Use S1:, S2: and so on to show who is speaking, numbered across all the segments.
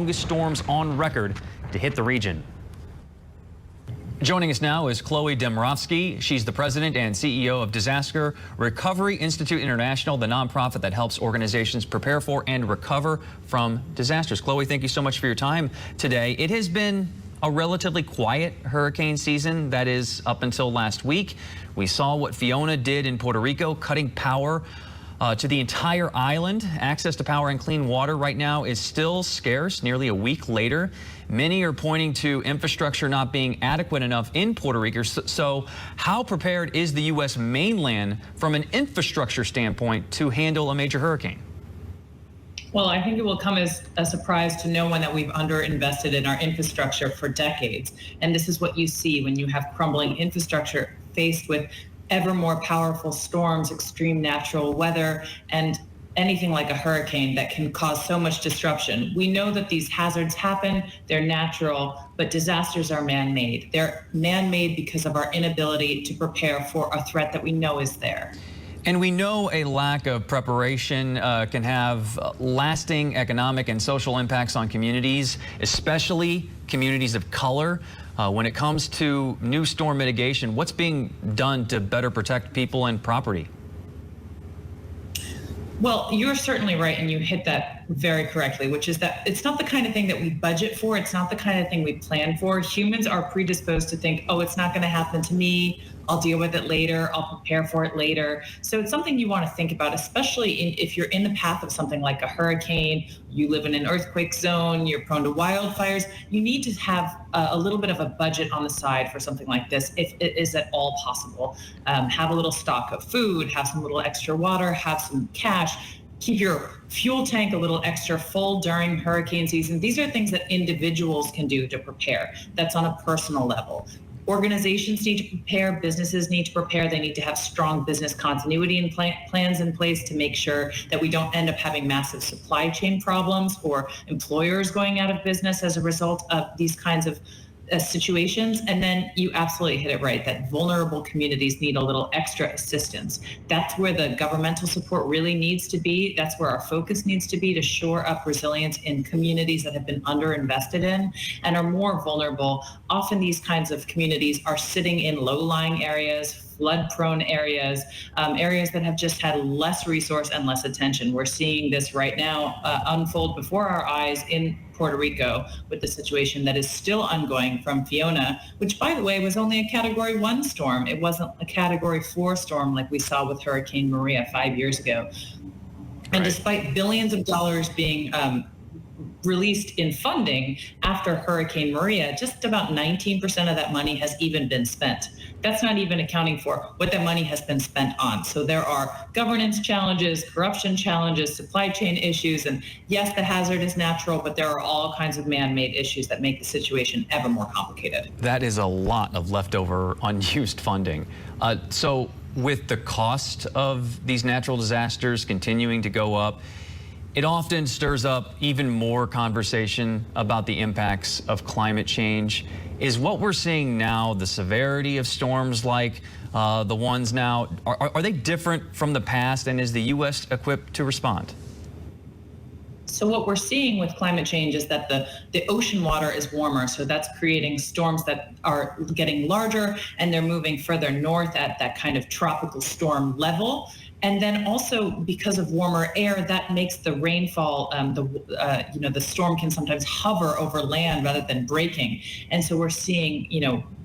S1: Longest storms on record to hit the region. Joining us now is Chloe Demrovsky. She's the president and CEO of Disaster Recovery Institute International, the nonprofit that helps organizations prepare for and recover from disasters. Chloe, thank you so much for your time today. It has been a relatively quiet hurricane season, that is up until last week. We saw what Fiona did in Puerto Rico, cutting power to the entire island. Access to power and clean water right now is still scarce, nearly a week later. Many are pointing to infrastructure not being adequate enough in Puerto Rico. So how prepared is the U.S. mainland from an infrastructure standpoint to handle a major hurricane?
S2: Well, I think it will come as a surprise to no one that we've underinvested in our infrastructure for decades. And this is what you see when you have crumbling infrastructure faced with ever more powerful storms, extreme natural weather, and anything like a hurricane that can cause so much disruption. We know that these hazards happen, they're natural, but disasters are man-made. They're man-made because of our inability to prepare for a threat that we know is there.
S1: And we know a lack of preparation can have lasting economic and social impacts on communities, especially communities of color. When it comes to new storm mitigation, what's being done to better protect people and property?
S2: Well, you're certainly right, and you hit that very correctly, which is that it's not the kind of thing that we budget for. It's not the kind of thing we plan for. Humans are predisposed to think, oh, it's not going to happen to me. I'll deal with it later. I'll prepare for it later. So it's something you want to think about, especially if you're in the path of something like a hurricane, you live in an earthquake zone, you're prone to wildfires. You need to have a little bit of a budget on the side for something like this, if it is at all possible. Have a little stock of food, have some little extra water, have some cash. Keep your fuel tank a little extra full during hurricane season. These are things that individuals can do to prepare. That's on a personal level. Organizations need to prepare, businesses need to prepare. They need to have strong business continuity and plans in place to make sure that we don't end up having massive supply chain problems or employers going out of business as a result of these kinds of situations. And then you absolutely hit it right, that vulnerable communities need a little extra assistance. That's where the governmental support really needs to be. That's where our focus needs to be, to shore up resilience in communities that have been underinvested in and are more vulnerable. Often these kinds of communities are sitting in low-lying areas, flood-prone areas, areas that have just had less resource and less attention. We're seeing this right now unfold before our eyes in Puerto Rico with the situation that is still ongoing from Fiona, which, by the way, was only a Category 1 storm. It wasn't a Category 4 storm like we saw with Hurricane Maria 5 years ago. And despite billions of dollars being released in funding after Hurricane Maria, just about 19% of that money has even been spent. That's not even accounting for what that money has been spent on. So there are governance challenges, corruption challenges, supply chain issues, and yes, the hazard is natural, but there are all kinds of man-made issues that make the situation ever more complicated.
S1: That is a lot of leftover unused funding. So with the cost of these natural disasters continuing to go up, it often stirs up even more conversation about the impacts of climate change. Is what we're seeing now, the severity of storms like the ones now, are they different from the past, and is the U.S. equipped to respond?
S2: So what we're seeing with climate change is that the ocean water is warmer, so that's creating storms that are getting larger, and they're moving further north at that kind of tropical storm level. And then also because of warmer air, that makes the rainfall, the storm can sometimes hover over land rather than breaking. And so we're seeing,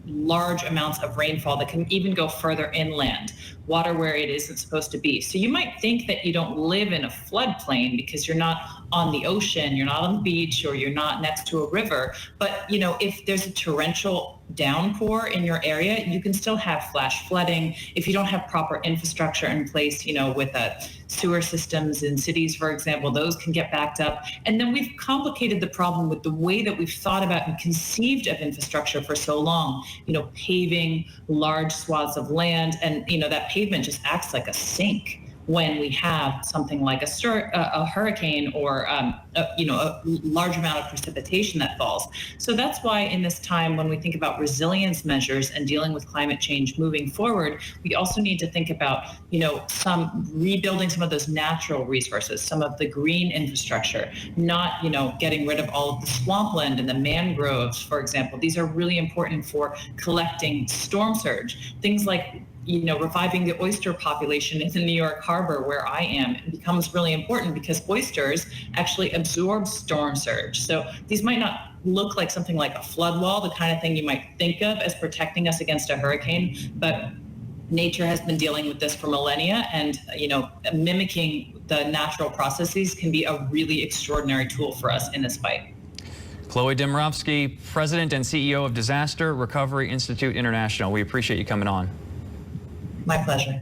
S2: large amounts of rainfall that can even go further inland, water where it isn't supposed to be. So you might think that you don't live in a floodplain because you're not on the ocean, you're not on the beach, or you're not next to a river. But, if there's a torrential downpour in your area, you can still have flash flooding if you don't have proper infrastructure in place, with sewer systems in cities, for example, those can get backed up. And then we've complicated the problem with the way that we've thought about and conceived of infrastructure for so long, paving large swaths of land. And, that pavement just acts like a sink when we have something like a hurricane or a large amount of precipitation that falls. So that's why in this time, when we think about resilience measures and dealing with climate change moving forward, we also need to think about, some rebuilding some of those natural resources, some of the green infrastructure, not, getting rid of all of the swampland and the mangroves, for example. These are really important for collecting storm surge. Things like reviving the oyster population in the New York Harbor where I am becomes really important because oysters actually absorb storm surge. So these might not look like something like a flood wall, the kind of thing you might think of as protecting us against a hurricane, but nature has been dealing with this for millennia, and mimicking the natural processes can be a really extraordinary tool for us in this fight.
S1: Chloe Demrovsky, President and CEO of Disaster Recovery Institute International. We appreciate you coming on.
S2: My pleasure.